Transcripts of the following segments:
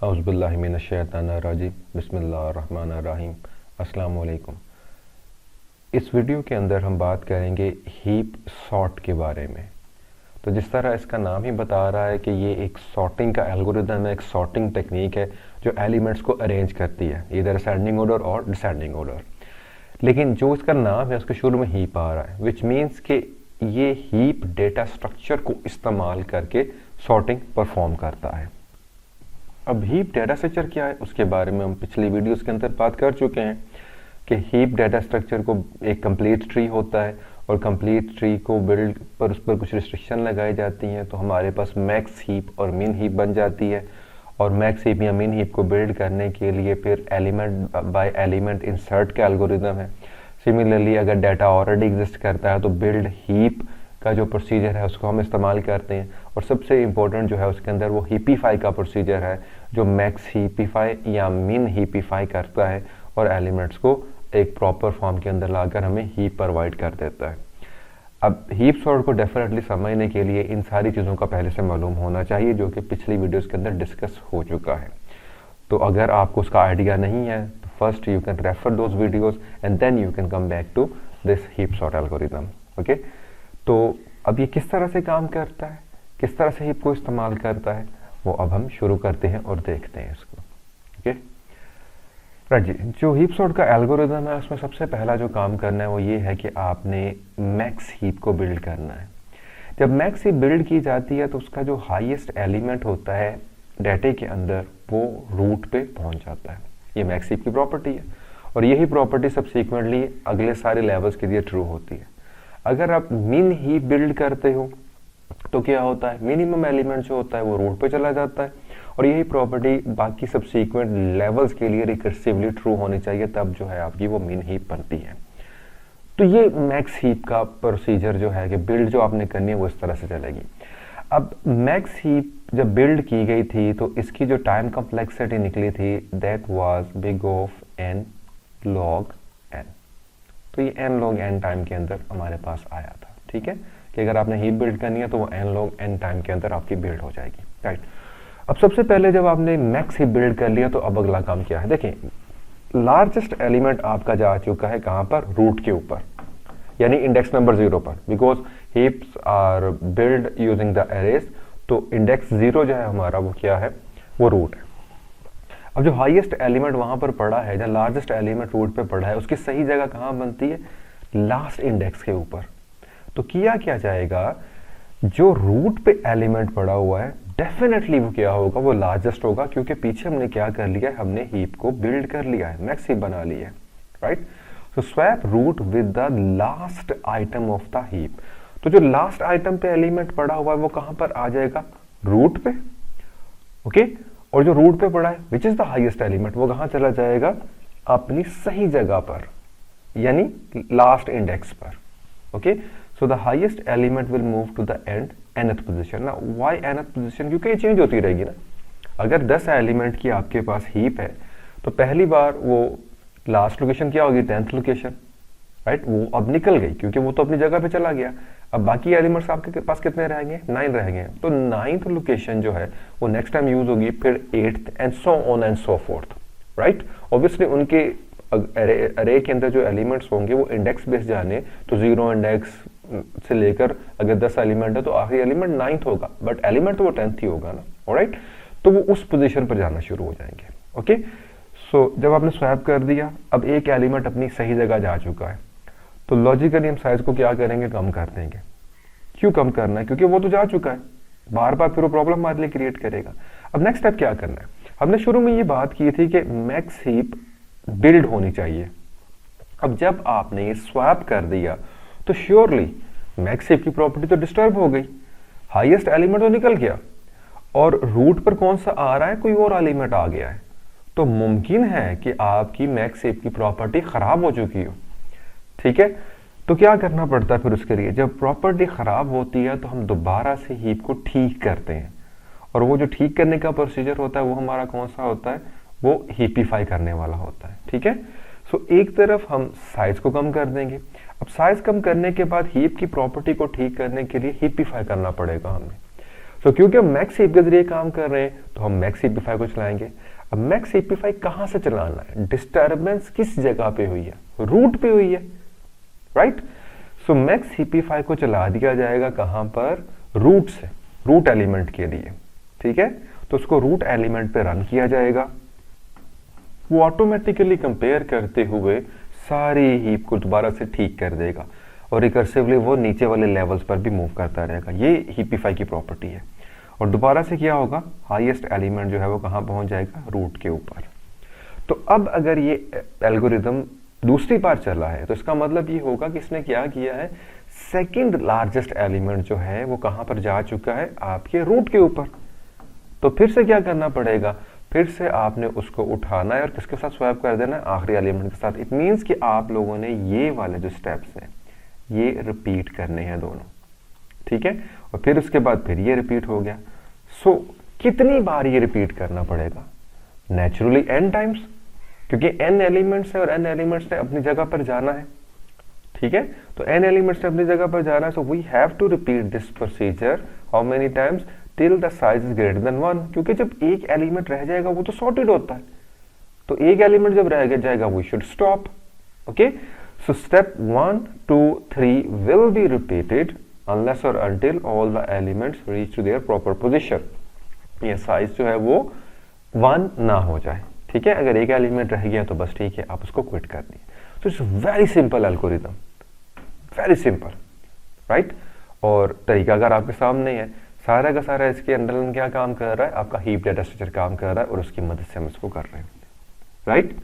औज़ुबिल्लाहि मिनश्शैतानिर्रजीम बिस्मिल्लाहिर्रहमानिर्रहीम। अस्सलाम वालेकुम। इस वीडियो के अंदर हम बात करेंगे हीप सॉर्ट के बारे में। तो जिस तरह इसका नाम ही बता रहा है कि ये एक सॉर्टिंग का एल्गोरिदम है, एक सॉर्टिंग टेक्निक है जो एलिमेंट्स को अरेंज करती है, इधर असेंडिंग ऑर्डर और डिसेंडिंग ऑर्डर। लेकिन जो इसका नाम है उसके शुरू में हीप आ रहा है, विच मीन्स कि ये हीप डेटा स्ट्रक्चर को इस्तेमाल करके सॉर्टिंग परफॉर्म करता है। अब हीप डाटा स्ट्रक्चर क्या है उसके बारे में हम पिछली वीडियोस के अंदर बात कर चुके हैं कि हीप डाटा स्ट्रक्चर को एक कंप्लीट ट्री होता है और कंप्लीट ट्री को बिल्ड पर उस पर कुछ रिस्ट्रिक्शन लगाई जाती हैं, तो हमारे पास मैक्स हीप और मिन हीप बन जाती है। और मैक्स हीप या मिन हीप को बिल्ड करने के लिए फिर एलिमेंट बाय एलिमेंट इंसर्ट का एल्गोरिदम है। सिमिलरली अगर डाटा ऑलरेडी एग्जिस्ट करता है तो बिल्ड हीप का जो प्रोसीजर है उसको हम इस्तेमाल करते हैं। और सबसे इम्पोर्टेंट जो है उसके अंदर वो हीपीफाई का प्रोसीजर है जो मैक्स हीपीफाई या मिन हीपीफाई करता है और एलिमेंट्स को एक प्रॉपर फॉर्म के अंदर लाकर हमें हीप प्रोवाइड कर देता है। अब हीप सॉर्ट को डेफिनेटली समझने के लिए इन सारी चीज़ों का पहले से मालूम होना चाहिए जो कि पिछली वीडियोस के अंदर डिस्कस हो चुका है। तो अगर आपको उसका आइडिया नहीं है तो first you can refer those videos and then you can come back to this heap sort algorithm. Okay, तो अब ये किस तरह से काम करता है, किस तरह से हीप को इस्तेमाल करता है, वो अब हम शुरू करते हैं और देखते हैं इसको। ओके राइट जी, जो हीप सॉर्ट का एल्गोरिथम है उसमें सबसे पहला जो काम करना है वो ये है कि आपने मैक्स हीप को बिल्ड करना है। जब मैक्स हीप बिल्ड की जाती है तो उसका जो हाईएस्ट एलिमेंट होता है डाटे के अंदर वो रूट पे पहुंच जाता है। ये मैक्स हीप की प्रॉपर्टी है और यही प्रॉपर्टी सबसीक्वेंटली अगले सारे लेवल्स के लिए ट्रू होती है। अगर आप मिन हीप बिल्ड करते हो तो क्या होता है, मिनिमम एलिमेंट जो होता है वो रूट पे चला जाता है और यही प्रॉपर्टी बाकी सबसीक्वेंट लेवल्स के लिए रिकर्सिवली ट्रू होनी चाहिए, तब जो है आपकी वो मिन हीप बनती है। तो ये मैक्स हीप का प्रोसीजर जो है कि बिल्ड जो आपने करनी है वो इस तरह से चलेगी। अब मैक्स हीप जब बिल्ड की गई थी तो इसकी जो टाइम कॉम्प्लेक्सिटी निकली थी that was big of n log n। तो ये n log n टाइम के अंदर हमारे पास आया था। ठीक है कि अगर आपने हीप बिल्ड करनी है तो वो n log n टाइम के अंदर आपकी बिल्ड हो जाएगी। राइट, अब सबसे पहले जब आपने मैक्स हीप बिल्ड कर लिया तो अब अगला काम क्या है, देखें लार्जेस्ट एलिमेंट आपका जा चुका है कहाँ पर, रूट के ऊपर, यानी इंडेक्स नंबर 0 पर, because heaps are build using the arrays. तो इंडेक्स 0 जो है हमारा वो क्या है, वो रूट है। अब जो हाईएस्ट एलिमेंट वहां पर पड़ा है, जो लार्जेस्ट एलिमेंट रूट पे पड़ा है, उसकी सही जगह कहाँ बनती है, लास्ट इंडेक्स के ऊपर। तो किया क्या जाएगा, जो रूट पे एलिमेंट पड़ा हुआ है डेफिनेटली वो क्या होगा, वो लार्जेस्ट होगा, क्योंकि पीछे हमने क्या कर लिया है, हमने हीप को बिल्ड कर लिया है, मैक्स हीप बना ली है। Right, so swap root with the last item of the heap. तो जो लास्ट आइटम पे एलिमेंट पड़ा हुआ है वो कहां पर आ जाएगा, रूट पे। ओके, और जो रूट पे पड़ा है which is the highest element वो कहां चला जाएगा, अपनी सही जगह पर, यानी लास्ट इंडेक्स पर। Okay, so the highest element will move to the end nth position. ना व्हाई nth पोजीशन, क्योंकि ये चेंज होती रहेगी ना। अगर 10 एलिमेंट की आपके पास हीप है तो पहली बार वो लास्ट लोकेशन क्या होगी, 10th लोकेशन। राइट, वो अब निकल गई क्योंकि वो तो अपनी जगह पे चला गया। अब बाकी एलिमेंट्स आपके पास कितने रहेंगे, 9 रहेंगे। तो 9th लोकेशन जो है वो नेक्स्ट टाइम यूज होगी, फिर 8th and so on and so fourth. Right, obviously उनके अरे के अंदर जो एलिमेंट्स होंगे वो इंडेक्स बेस्ड जाने, तो 0 इंडेक्स से लेकर अगर 10 एलिमेंट है तो आखिरी एलिमेंट 9th होगा, बट एलिमेंट तो वो 10th ही होगा ना। ऑलराइट, तो वो उस पोजीशन पर जाना शुरू हो जाएंगे। ओके, सो जब आपने स्वैप कर दिया, अब एक एलिमेंट अपनी सही जगह जा चुका है, तो लॉजिकली हम साइज को क्या करेंगे, कम कर देंगे। क्यों कम करना है, क्योंकि वो तो जा चुका है, बार बार फिर वो प्रॉब्लम हमारे लिए क्रिएट करेगा। अब नेक्स्ट स्टेप क्या करना है, हमने शुरू में ये बात की थी कि मैक्स हीप बिल्ड होनी चाहिए। अब जब आपने ये स्वैप कर दिया तो श्योरली मैक्स हीप की प्रॉपर्टी तो डिस्टर्ब हो गई, हाईएस्ट एलिमेंट तो निकल गया और रूट पर कौन सा आ रहा है, कोई और एलिमेंट आ गया है। तो मुमकिन है कि आपकी मैक्स हीप की प्रॉपर्टी खराब हो चुकी हो। ठीक है, तो क्या करना पड़ता है फिर उसके लिए, जब प्रॉपर्टी खराब होती है तो हम दोबारा से हीप को ठीक करते हैं और वो जो ठीक करने का प्रोसीजर होता है वो हमारा कौन सा होता है, वो हीपीफाई करने वाला होता है। ठीक है, सो एक तरफ हम साइज को कम कर देंगे। अब साइज कम करने के बाद हीप की प्रॉपर्टी को ठीक करने के लिए हीपीफाई करना पड़ेगा हमें। सो क्योंकि हम मैक्स हीप के जरिए काम कर रहे हैं तो हम मैक्स हीपिफाई को चलाएंगे। अब मैक्स हीपिफाई कहां से चलाना है, डिस्टर्बेंस किस जगह पे हुई है, रूट पे हुई है, राइट। सो मैक्स हीपिफाई को चला दिया जाएगा कहां पर, रूट से, रूट एलिमेंट के लिए, ठीक है। तो उसको रूट एलिमेंट पे रन किया जाएगा, वो ऑटोमेटिकली कंपेयर करते हुए सारी हीप को दोबारा से ठीक कर देगा और रिकर्सिवली वो नीचे वाले लेवल्स पर भी मूव करता रहेगा। ये हीपिफाई की प्रॉपर्टी है। और दोबारा से क्या होगा, हाईएस्ट एलिमेंट जो है वो कहां पहुंच जाएगा, रूट के ऊपर। तो अब अगर ये एल्गोरिदम दूसरी बार चला है तो इसका मतलब ये होगा कि इसने क्या किया है, सेकंड लार्जेस्ट एलिमेंट जो है वो कहां पर जा चुका है, आपके रूट के ऊपर। तो फिर से क्या करना पड़ेगा, फिर से आपने उसको उठाना है और किसके साथ स्वैप कर देना है, आखिरी एलिमेंट के साथ। इट मींस कि आप लोगों ने ये वाले जो स्टेप्स हैं ये रिपीट करने हैं दोनों, ठीक है। और फिर उसके बाद फिर ये रिपीट हो गया। सो कितनी बार ये रिपीट करना पड़ेगा, नेचुरली n टाइम्स, क्योंकि n एलिमेंट्स है और n एलिमेंट्स ने अपनी जगह पर जाना है, ठीक है। तो n एलिमेंट्स ने अपनी जगह पर जाना है। So we have to repeat this procedure how many times, till the size is greater than 1, क्योंकि जब एक एलिमेंट रह जाएगा वो तो सॉर्टेड होता है, तो एक एलिमेंट जब रह जाएगा we should stop, okay. So step 1 2 3 will be repeated unless or until all the elements reach to their proper position। ये साइज जो है वो 1 ना हो जाए, ठीक है। अगर एक एलिमेंट रह गया तो बस ठीक है, आप उसको क्विट कर दिए। तो it's very simple algorithm, very simple, right. और तरीका अगर आपके सामने है, सारा का सारा इसके अंडर क्या काम कर रहा है, आपका हीप डेटा स्ट्रक्चर काम कर रहा है और उसकी मदद से हम इसको कर रहे हैं, राइट।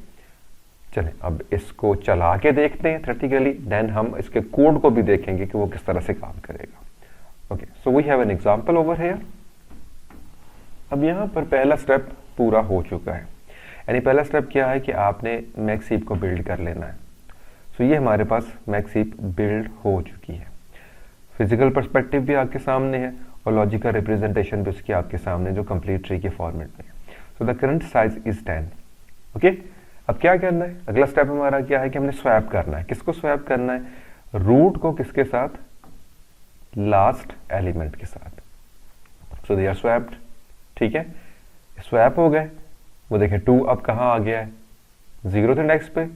चलें अब इसको चला के देखते हैं थ्योरेटिकली, देन हम इसके कोड को भी देखेंगे कि वो किस तरह से काम करेगा। Okay, so we have an example over here. अब यहाँ पर पहला स्टेप पूरा हो चुका है, यानी पहला स्टेप क्या है कि आपने मैक्स हीप को बिल्ड कर लेना है। सो ये हमारे पास मैक्स हीप बिल्ड हो चुकी है, फिजिकल पर्सपेक्टिव भी आपके सामने है और लॉजिकल रिप्रेजेंटेशन भी उसकी आपके सामने जो कंप्लीट ट्री के फॉर्मेट में। So the current size is 10, okay. अब क्या करना है, अगला स्टेप हमारा क्या है कि हमने स्वैप करना है। किसको स्वैप करना है, रूट को किसके साथ, लास्ट एलिमेंट के साथ। सो दे आर स्वैप्ड, ठीक है, स्वैप हो गए। वो देखें 2 अब कहाँ आ गया है, 0th इंडेक्स पे,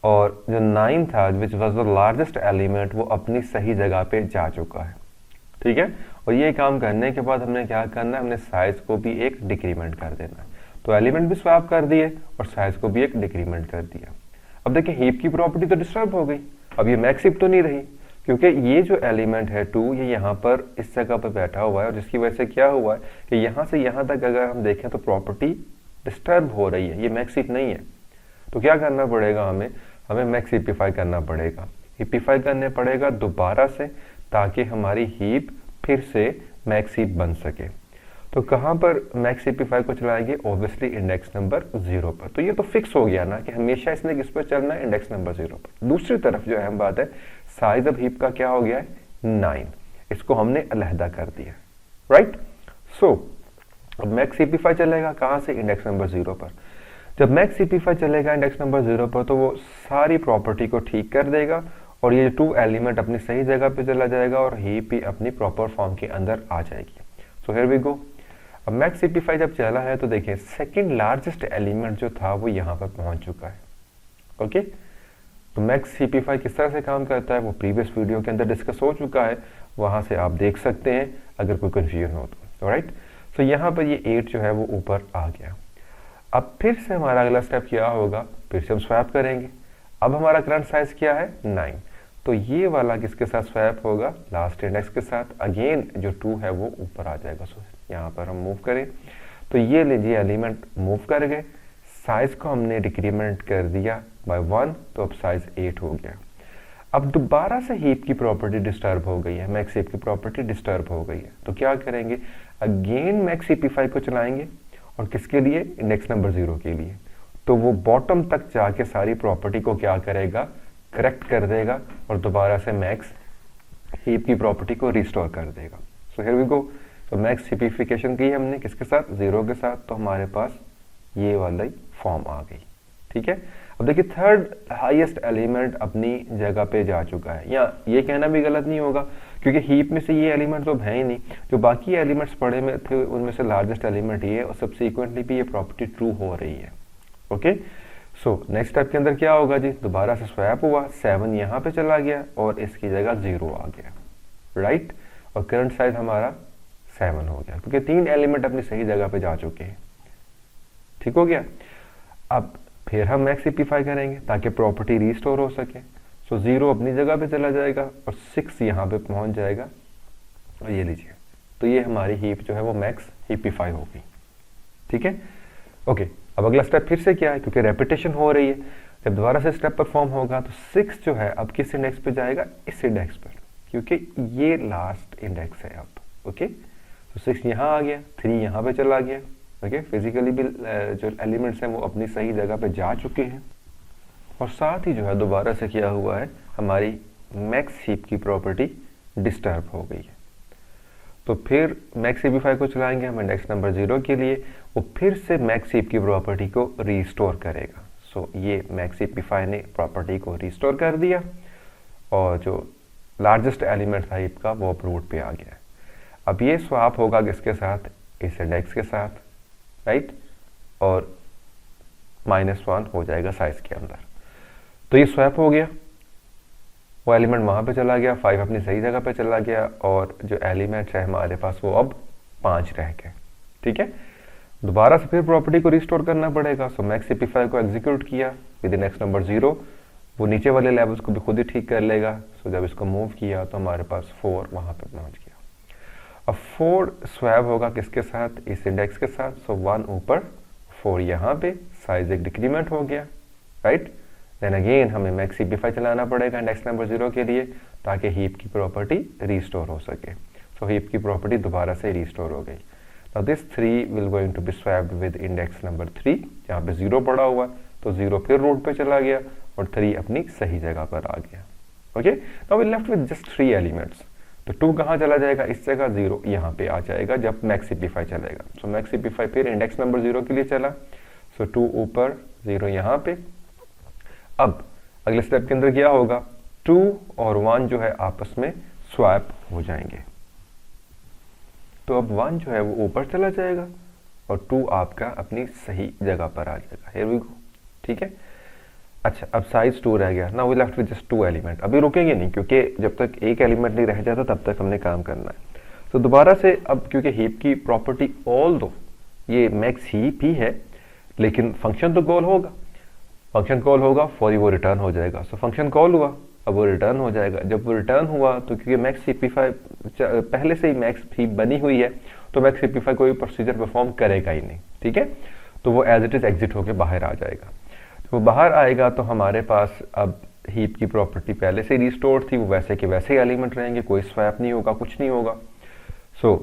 और जो 9 था which was the largest element वो अपनी सही जगह पे जा चुका है, ठीक है। और ये काम करने के बाद हमने क्या करना है, हमने साइज को भी एक डिक्रीमेंट कर देना है। तो एलिमेंट भी स्वैप कर दिए और साइज को भी एक डिक्रीमेंट कर दिया। अब देखिए हीप की प्रॉपर्टी तो डिस्टर्ब हो गई, अब ये मैक्स हीप तो नहीं रही, क्योंकि ये जो एलिमेंट है 2 ये यहाँ पर इस जगह पर बैठा हुआ है और जिसकी वजह से क्या हुआ है कि यहाँ से यहाँ तक अगर हम देखें तो प्रॉपर्टी डिस्टर्ब हो रही है, ये मैक्स हीप नहीं है। तो क्या करना पड़ेगा, हमें मैक्स हीपिफाई करना पड़ेगा, हीपिफाई करने पड़ेगा दोबारा से, ताकि हमारी हीप फिर से मैक्स हीप बन सके। तो कहाँ पर मैक्स हीपिफाई को चलाएंगे, ऑब्वियसली इंडेक्स नंबर 0 पर। तो ये तो फिक्स हो गया ना कि हमेशा इसने किस पर चलना है, इंडेक्स नंबर 0 पर। दूसरी तरफ जो अहम बात है, साइज अब हीप का क्या हो गया है, 9, इसको हमने अलहदा कर दिया, राइट। सो अब मैक्स हीपिफाई चलेगा कहाँ से, इंडेक्स नंबर 0 पर। जब मैक्स हीपिफाई चलेगा इंडेक्स नंबर 0 पर तो वो सारी प्रॉपर्टी को ठीक कर देगा और ये 2 एलिमेंट अपनी सही जगह पे चला जाएगा और हीप भी अपनी प्रॉपर फॉर्म के अंदर आ जाएगी। So here we go. अब मैक्स हीपिफाई जब चला है तो देखिए सेकंड लार्जेस्ट एलिमेंट जो था वो यहाँ पर पहुंच चुका है, ओके। तो मैक्स हीपिफाई किस तरह से काम करता है वो प्रीवियस वीडियो के अंदर डिस्कस हो चुका है, वहां से आप देख सकते हैं अगर कोई कंफ्यूजन हो तो, राइट। सो यहाँ पर ये 8 जो है वो ऊपर आ गया। अब फिर से हमारा अगला स्टेप क्या होगा, फिर से हम स्वैप करेंगे। अब हमारा करंट साइज क्या है, 9, तो ये वाला किसके साथ स्वैप होगा, लास्ट इंडेक्स के साथ। अगेन जो 2 है वो ऊपर आ जाएगा। सो यहाँ पर हम मूव करें तो ये लीजिए एलिमेंट मूव कर गए, साइज को हमने डिक्रीमेंट कर दिया बाय 1, तो अब साइज 8 हो गया। अब दोबारा से हीप की प्रॉपर्टी डिस्टर्ब हो गई है, मैक्स हीप की प्रॉपर्टी डिस्टर्ब हो गई है। तो क्या करेंगे, अगेन मैक्स हीपिफाई को चलाएंगे और किसके लिए, इंडेक्स नंबर 0 के लिए। तो वो बॉटम तक जाके सारी प्रॉपर्टी को क्या करेगा, करेक्ट कर देगा और दोबारा से मैक्स हीप की प्रॉपर्टी को रिस्टोर कर देगा। So here we go. तो मैक्स हीपिफिकेशन की हमने किसके साथ, 0 के साथ, तो हमारे पास ये वाला फॉर्म आ गई, ठीक है। अब देखिए थर्ड हाईएस्ट एलिमेंट अपनी जगह पे जा चुका है, या ये कहना भी गलत नहीं होगा क्योंकि हीप में से ये एलिमेंट तो है ही नहीं, जो बाकी एलिमेंट्स पड़े में थे उनमें से लार्जेस्ट एलिमेंट ये है और सबसीक्वेंटली भी ये प्रॉपर्टी ट्रू हो रही है। ओके, सो नेक्स्ट स्टेप के अंदर क्या होगा जी, दोबारा से स्वैप हुआ, 7 यहाँ पे चला गया और इसकी जगह 0 आ गया, राइट, और करंट साइज हमारा 7 हो गया क्योंकि 3 एलिमेंट अपनी सही जगह पे जा चुके हैं। ठीक हो गया। अब फिर हम मैक्स सिंप्लीफाई करेंगे ताकि प्रॉपर्टी रीस्टोर हो सके। सो 0 अपनी जगह पे चला जाएगा और 6 यहाँ पे पहुंच जाएगा, और ये लीजिए, तो ये हमारी हीप जो है वो मैक्स हिपिफाई हो गई। ठीक है, ओके। अब अगला स्टेप फिर से क्या है, क्योंकि रेपिटेशन हो रही है, जब दोबारा से स्टेप परफॉर्म होगा तो 6 जो है अब किस इंडेक्स पे जाएगा, इस इंडेक्स पर, क्योंकि ये लास्ट इंडेक्स है अब। ओके, तो 6 यहाँ आ गया, 3 यहाँ पे चला गया। ओके, फिजिकली भी जो एलिमेंट्स हैं वो अपनी सही जगह पे जा चुके हैं, और साथ ही जो है दोबारा से क्या हुआ है, हमारी मैक्स हीप की प्रॉपर्टी डिस्टर्ब हो गई है। तो फिर मैक्स हिपिफाई को चलाएंगे हम इंडेक्स नंबर 0 के लिए, वो फिर से मैक्स हीप की प्रॉपर्टी को रीस्टोर करेगा। सो ये मैक्स हिपिफाई ने प्रॉपर्टी को रीस्टोर कर दिया, और जो लार्जेस्ट एलिमेंट था हीप का वो अब रूट पे आ गया है। अब ये स्वैप होगा किसके साथ, इस इंडेक्स के साथ, राइट, और -1 हो जाएगा साइज के अंदर। तो ये स्वैप हो गया, वो एलिमेंट वहां पे चला गया, 5 अपनी सही जगह पे चला गया, और जो एलिमेंट है हमारे पास वो अब 5 रह गए। ठीक है, दोबारा से फिर प्रॉपर्टी को रिस्टोर करना पड़ेगा। सो मैक्स सिंप्लीफाई को एग्जीक्यूट किया विद इंडेक्स नंबर 0, वो नीचे वाले लेवल्स को भी खुद ही ठीक कर लेगा। सो जब इसको मूव किया तो हमारे पास 4 वहां पे पहुंच गया। अब 4 स्वैप होगा किसके साथ, इस इंडेक्स के साथ। सो 1 ऊपर, 4 यहाँ पे, साइज एक डिक्रीमेंट हो गया, राइट। देन अगेन हमें मैक्स सिंप्लीफाई चलाना पड़ेगा इंडेक्स नंबर 0 के लिए ताकि हीप की प्रॉपर्टी रीस्टोर हो सके। सो हीप की प्रॉपर्टी दोबारा से रीस्टोर हो गई। Now this 3 will going to be swapped with index number 3, जहाँ पे 0 पड़ा हुआ, तो 0 फिर रूट पे चला गया और 3 अपनी सही जगह पर आ गया। Okay, now we left with just 3 elements. तो 2 कहाँ चला जाएगा, इस जगह 0 यहाँ पे आ जाएगा जब मैक्स सिंप्लीफाई चलेगा। सो मैक्स सिंप्लीफाई फिर इंडेक्स नंबर 0 के लिए चला। सो 2 ऊपर, 0 यहाँ पे। अब अगले स्टेप के अंदर क्या होगा, 2 और 1 जो है आपस में स्वैप हो जाएंगे। तो अब 1 जो है वो ऊपर चला जाएगा और 2 आपका अपनी सही जगह पर आ जाएगा। Here we go. ठीक है, अच्छा, अब साइज 2 रह गया। Now we left with just 2 element. अभी रुकेंगे नहीं क्योंकि जब तक एक एलिमेंट नहीं रह जाता तब तक हमने काम करना है। तो दोबारा से अब क्योंकि हीप की प्रॉपर्टी ऑल दो ये मैक्स हीप ही है, लेकिन फंक्शन तो कॉल होगा, फंक्शन कॉल होगा फॉर वो रिटर्न हो जाएगा। सो फंक्शन कॉल हुआ, अब वो रिटर्न हो जाएगा। जब वो रिटर्न हुआ तो क्योंकि मैक्स हिपिफाई पहले से ही मैक्स हीप बनी हुई है तो मैक्स हिपिफाई कोई प्रोसीजर परफॉर्म करेगा ही नहीं। ठीक है, तो वो एज इट इज एग्जिट होकर बाहर आ जाएगा। वो बाहर आएगा तो हमारे पास अब हीप की प्रॉपर्टी पहले से रिस्टोर थी, वो वैसे के वैसे ही एलिमेंट रहेंगे, कोई स्वैप नहीं होगा, कुछ नहीं होगा। सो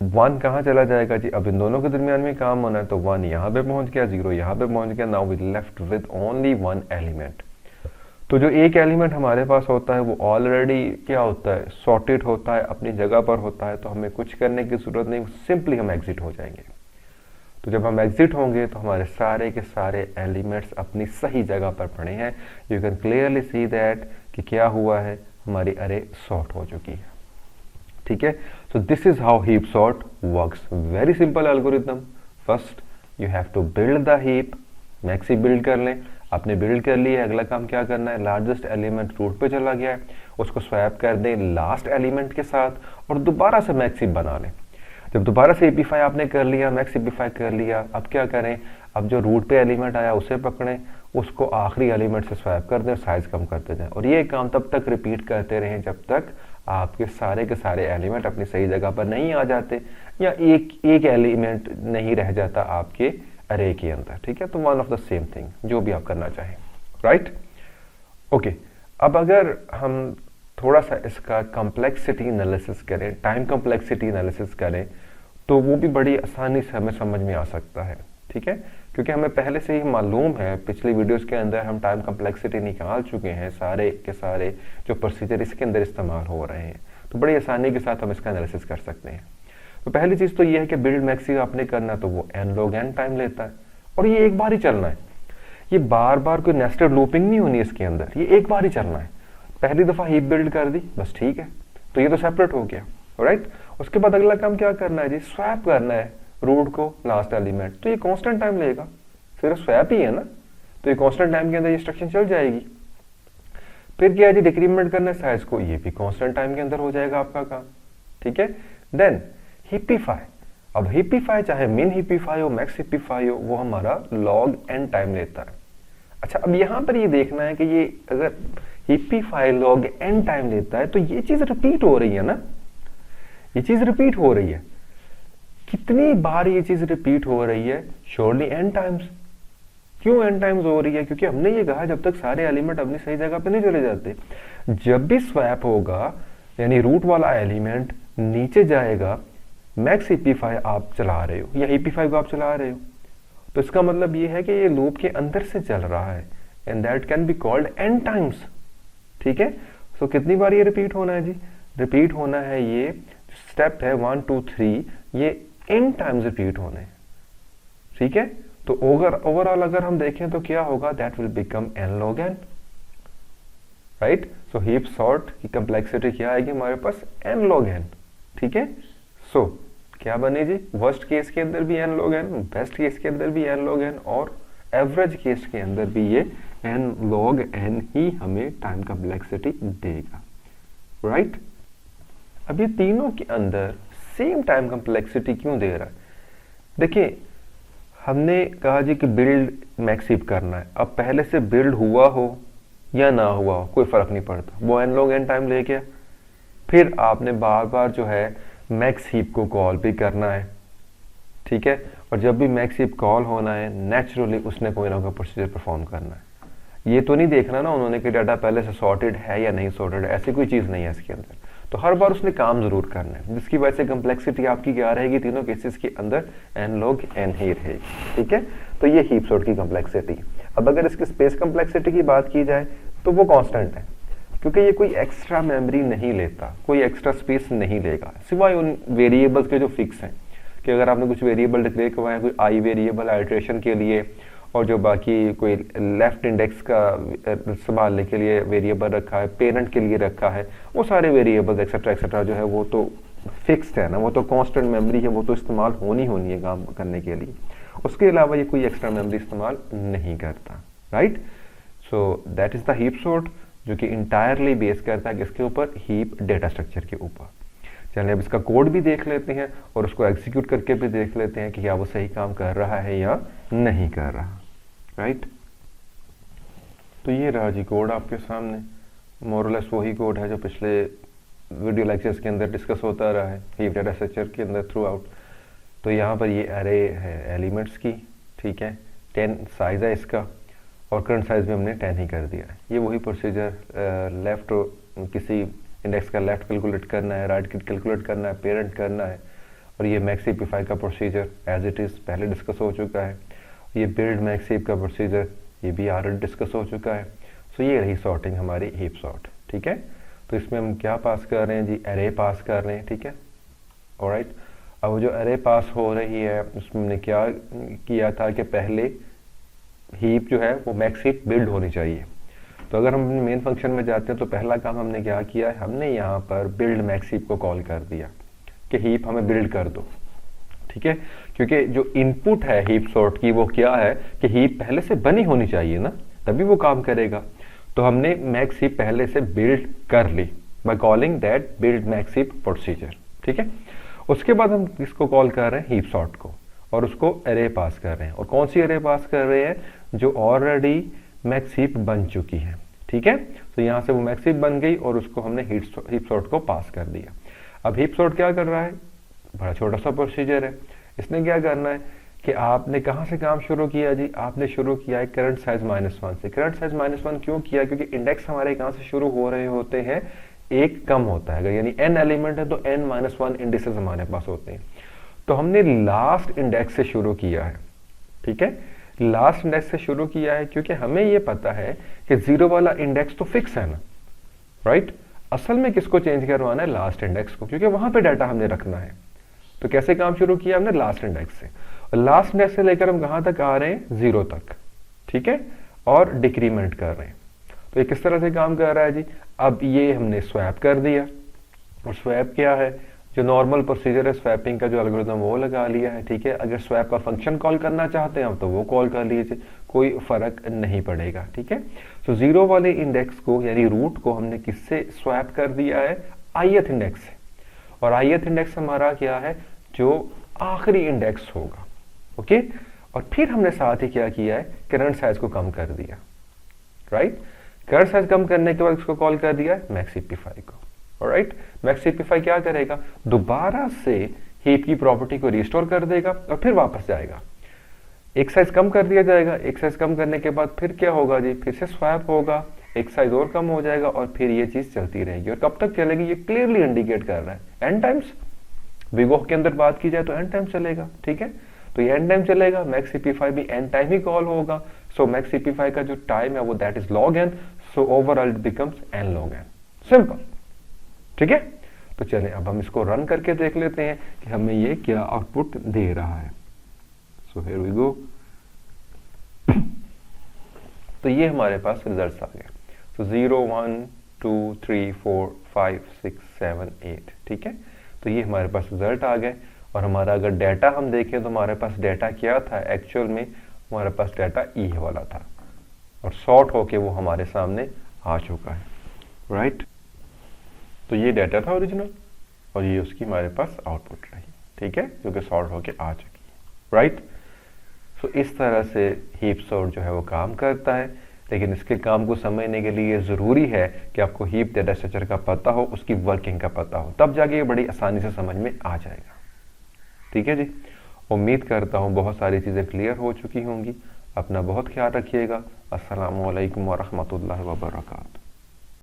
1 कहाँ चला जाएगा जी, अब इन दोनों के दरमियान में काम होना है, तो 1 यहाँ पे पहुंच गया, 0 यहाँ पे पहुंच गया। Now we left with only 1 element. तो जो एक एलिमेंट हमारे पास होता है वो ऑलरेडी क्या होता है, सॉर्टेड होता है, अपनी जगह पर होता है, तो हमें कुछ करने की जरूरत नहीं, सिंपली हम एग्जिट हो जाएंगे। तो जब हम एग्जिट होंगे तो हमारे सारे के सारे एलिमेंट्स अपनी सही जगह पर पड़े हैं। You can clearly see that कि क्या हुआ है, हमारी अरे सॉर्ट हो चुकी है। ठीक है, so this is how heap sort works. Very simple algorithm. First you have to build the heap, max heap build कर लें। आपने बिल्ड कर लिया, अगला काम क्या करना है, लार्जेस्ट एलिमेंट रूट पे चला गया है, उसको स्वैप कर दें लास्ट एलिमेंट के साथ और दोबारा से मैक्स हीप बना लें। जब दोबारा से हिपिफाई आपने कर लिया, मैक्स हिपिफाई कर लिया, अब क्या करें, अब जो रूट पे एलिमेंट आया उसे पकड़ें, उसको आखिरी एलिमेंट से स्वैप कर दें और साइज कम करते जाएं। और ये काम तब तक रिपीट करते रहें जब तक आपके सारे के सारे एलिमेंट अपनी सही जगह पर नहीं आ जाते या एक एलिमेंट नहीं रह जाता आपके अरे के अंदर। ठीक है, तो one of the same thing, जो भी आप करना चाहें, राइट। ओके, अब अगर हम थोड़ा सा इसका कॉम्प्लेक्सिटी एनालिसिस करें, टाइम कॉम्प्लेक्सिटी एनालिसिस करें, तो वो भी बड़ी आसानी से हमें समझ में आ सकता है। ठीक है, क्योंकि हमें पहले से ही मालूम है, पिछली वीडियोस के अंदर हम टाइम कॉम्प्लेक्सिटी निकाल चुके हैं, सारे के सारे जो प्रोसीजर इसके अंदर इस्तेमाल हो रहे हैं, तो बड़ी आसानी के साथ हम इसका एनालिसिस कर सकते हैं। तो पहली चीज़ तो ये है कि बिल्ड मैक्सी आपने करना तो वो n log n टाइम लेता है और ये एक बार ही चलना है। ये बार बार कोई नेस्टेड लूपिंग नहीं होनी इसके अंदर, ये एक बार ही चलना है। पहली दफा हीप बिल्ड कर दी बस, ठीक है, तो ये तो सेपरेट हो गया, राइट। उसके बाद अगला काम क्या करना है जी, स्वैप करना है रूट को लास्ट एलिमेंट, तो ये कांस्टेंट टाइम लेगा, सिर्फ स्वैप ही है ना, तो ये कांस्टेंट टाइम के अंदर ये इंस्ट्रक्शन चल जाएगी। फिर क्या है जी, डिक्रीमेंट करना है साइज को, ये भी कांस्टेंट टाइम के अंदर हो जाएगा आपका काम, ठीक है। देन हिपिफाई, अब हिपिफाई चाहे मिन हिपिफाई हो मैक्स हिपिफाई हो, वो हमारा लॉग एन टाइम लेता है। अच्छा, अब यहां पर ये देखना है कि ये अगर हिपिफाई लॉग एन टाइम लेता है तो ये चीज रिपीट हो रही है ना, ये चीज रिपीट हो रही है। कितनी बार ये चीज रिपीट हो रही है, श्योरली एन टाइम्स। क्यों एन टाइम्स हो रही है, क्योंकि हमने ये कहा जब तक सारे एलिमेंट अपनी सही जगह पे नहीं चले जाते, जब भी स्वैप होगा यानी रूट वाला एलिमेंट नीचे जाएगा, मैक्स हिपिफाई आप चला रहे हो या हिपिफाई को आप चला रहे हो, तो इसका मतलब ये है कि ये लूप के अंदर से चल रहा है, and that can be called an times, ठीक है। सो कितनी बार ये रिपीट होना है जी, रिपीट होना है, ये स्टेप है 1 2 3, ये एन टाइम्स रिपीट होने हैं, ठीक है। तो ओवरऑल अगर हम देखें तो क्या होगा, that will become n log n, right. So heap sort की कंप्लेक्सिटी क्या आएगी हमारे पास, एन लॉग एन, ठीक है। सो क्या बने जी, वर्स्ट केस के अंदर भी n log n, best case के अंदर भी एन लॉग एन, और एवरेज केस के अंदर भी ये एन लॉग एन ही हमें टाइम कंप्लेक्सिटी देगा, राइट। अब ये तीनों के अंदर सेम टाइम कंप्लेक्सिटी क्यों दे रहा है, देखिए हमने कहा जी कि बिल्ड मैक्स हीप करना है, अब पहले से बिल्ड हुआ हो या ना हुआ हो कोई फर्क नहीं पड़ता, वो एन लॉग एन टाइम ले गया। फिर आपने बार बार जो है मैक्स हीप को कॉल भी करना है, ठीक है, और जब भी मैक्स हीप कॉल होना है नेचुरली उसने कोई ना कोई प्रोसीजर परफॉर्म करना है। ये तो नहीं देखना ना उन्होंने कि डाटा पहले से सॉर्टेड है या नहीं सॉर्टेड, ऐसी कोई चीज नहीं है इसके अंदर, तो हर बार उसने काम जरूर करना है, जिसकी वजह से कंप्लेक्सिटी आपकी क्या रहेगी, तीनों केसेस के अंदर एन लॉग एन ही रहेगी, ठीक है। तो ये हीप सॉर्ट की कंप्लेक्सिटी। अब अगर इसकी स्पेस कंप्लेक्सिटी की बात की जाए तो वो कांस्टेंट है, क्योंकि ये कोई एक्स्ट्रा मेमोरी नहीं लेता, कोई एक्स्ट्रा स्पेस नहीं लेगा, सिवाय उन वेरिएबल्स के जो फिक्स हैं, कि अगर आपने कुछ वेरिएबल डिक्लेयर करवाया, कोई आई वेरिएबल आइट्रेशन के लिए, और जो बाकी कोई लेफ्ट इंडेक्स का संभालने के लिए वेरिएबल रखा है, पेरेंट के लिए रखा है, वो सारे वेरिएबल्स एक्सेट्रा जो है वो तो फिक्स्ड है ना, वो तो कांस्टेंट मेमोरी है, वो तो इस्तेमाल होनी है काम करने के लिए, उसके अलावा ये कोई एक्स्ट्रा मेमोरी इस्तेमाल नहीं करता, right. So that is the heap sort, जो कि इंटायरली बेस करता है किसके ऊपर, हीप डेटा स्ट्रक्चर के ऊपर। चलिए अब इसका कोड भी देख लेते हैं और उसको एग्जीक्यूट करके भी देख लेते हैं कि क्या वो सही काम कर रहा है या नहीं कर रहा, राइट। तो ये रहा जी कोड आपके सामने, मोरलेस वही कोड है जो पिछले वीडियो लेक्चर्स के अंदर डिस्कस होता रहा है हीप डेटा स्ट्रक्चर के अंदर थ्रू आउट। तो यहाँ पर ये एरे है एलिमेंट्स की, ठीक है, 10 साइज है इसका, और करंट साइज भी हमने 10 ही कर दिया है। ये वही प्रोसीजर, लेफ्ट किसी इंडेक्स का लेफ्ट कैलकुलेट करना है, राइट कैलकुलेट करना है, पेरेंट करना है, और ये मैक्स हिपिफाई का प्रोसीजर एज इट इज़ पहले डिस्कस हो चुका है। ये बिल्ड मैक्स हीप का प्रोसीजर ये भी ऑलरेडी डिस्कस हो चुका है। सो ये रही सॉर्टिंग हमारी हीप सॉर्ट, ठीक है। तो इसमें हम क्या पास कर रहे हैं जी, एरे पास कर रहे हैं, ठीक है, ऑलराइट। अब जो एरे पास हो रही है उसमें हमने क्या किया था कि पहले हीप जो है वो मैक्स हीप बिल्ड होनी चाहिए। तो अगर हम मेन फंक्शन में जाते हैं तो पहला काम हमने क्या किया है, हमने यहाँ पर बिल्ड मैक्स हीप को कॉल कर दिया कि हीप हमें बिल्ड कर दो, ठीक है, क्योंकि जो इनपुट है हीप सॉर्ट की वो क्या है कि हीप पहले से बनी होनी चाहिए ना, तभी वो काम करेगा। तो हमने मैक्स हीप पहले से बिल्ड कर ली by calling that build max heap procedure, ठीक है। उसके बाद हम इसको कॉल कर रहे हैं हीप सॉर्ट को, और उसको एरे पास कर रहे हैं, और कौन सी एरे पास कर रहे हैं, जो ऑलरेडी मैक्स हीप बन चुकी है, ठीक है। तो यहाँ से वो मैक्स हीप बन गई और उसको हमने हीप सॉर्ट को पास कर दिया। अब हीप सॉर्ट क्या कर रहा है, बड़ा छोटा सा प्रोसीजर है। इसने क्या करना है कि आपने कहाँ से काम शुरू किया जी, आपने शुरू किया है करंट साइज -1 से। करंट साइज -1 क्यों किया, क्योंकि इंडेक्स हमारे कहाँ से शुरू हो रहे होते हैं, एक कम होता है, अगर यानी n एलिमेंट है तो n-1 इंडिसेस हमारे पास होते हैं। तो हमने लास्ट इंडेक्स से शुरू किया है, ठीक है, लास्ट इंडेक्स से शुरू किया है, क्योंकि हमें ये पता है कि 0 वाला इंडेक्स तो फिक्स है ना, राइट। असल में किसको चेंज करवाना है, लास्ट इंडेक्स को, क्योंकि वहां पे डाटा हमने रखना है। तो कैसे काम शुरू किया हमने, लास्ट इंडेक्स से, और लास्ट इंडेक्स से लेकर हम कहां तक आ रहे हैं, 0 तक, ठीक है। और डिक्रीमेंट कर रहे हैं। तो ये किस तरह से काम कर रहा है जी? अब ये हमने स्वैप कर दिया, और स्वैप क्या है, जो नॉर्मल प्रोसीजर है स्वैपिंग का, जो एल्गोरिथम वो लगा लिया है, ठीक है। अगर स्वैप का फंक्शन कॉल करना चाहते हैं आप तो वो कॉल कर लीजिए, कोई फर्क नहीं पड़ेगा, ठीक है। तो जीरो वाले इंडेक्स को यानी रूट को हमने किससे स्वैप कर दिया है? ith इंडेक्स से। और ith इंडेक्स हमारा क्या है? जो आखिरी इंडेक्स होगा, ओके। और फिर हमने साथ ही क्या किया है? करंट साइज को कम कर दिया, राइट। करंट साइज कम करने के बाद इसको कॉल कर दिया है मैक्सिपिफाई को, ऑलराइट। मैक्सिपिफाई क्या करेगा? दोबारा से हीप की प्रॉपर्टी को रिस्टोर कर देगा और फिर वापस जाएगा। एक साइज कम कर दिया जाएगा, एक साइज कम करने के बाद फिर क्या होगा जी? फिर से स्वैप होगा, एक साइज और कम हो जाएगा, और फिर ये चीज चलती रहेगी। और कब तक चलेगी? ये क्लियरली इंडिकेट कर रहा है एन टाइम्स। बिग O के अंदर बात की जाए तो एन टाइम चलेगा, ठीक है। तो ये एन टाइम चलेगा, मैक्सिपिफाई भी एन टाइम ही कॉल होगा। सो मैक्सिपिफाई का जो टाइम है वो that is log n, so overall it becomes n log n, simple, ठीक है। तो चलें अब हम इसको रन करके देख लेते हैं कि हमें ये क्या आउटपुट दे रहा है। So here we go. तो ये हमारे पास रिजल्ट्स आ गए। तो 0 1 2 3 4 5 6 7 8, ठीक है। तो ये हमारे पास रिजल्ट आ गए। और हमारा अगर डाटा हम देखें तो हमारे पास डाटा क्या था? एक्चुअल में हमारे पास डाटा ई वाला था, और सॉर्ट होके वो हमारे सामने आ चुका है, राइट। तो ये डाटा था ओरिजिनल, और ये उसकी हमारे पास आउटपुट रही, ठीक है, जो कि सॉर्ट होके आ चुकी है, राइट। सो इस तरह से हीप सॉर्ट जो है वो काम करता है। लेकिन इसके काम को समझने के लिए ज़रूरी है कि आपको हीप डाटा स्ट्रक्चर का पता हो, उसकी वर्किंग का पता हो, तब जाके ये बड़ी आसानी से समझ में आ जाएगा, ठीक है जी। उम्मीद करता हूँ बहुत सारी चीज़ें क्लियर हो चुकी होंगी। अपना बहुत ख्याल रखिएगा। अस्सलामु अलैकुम वरहमतुल्लाहि वबरकातुहू।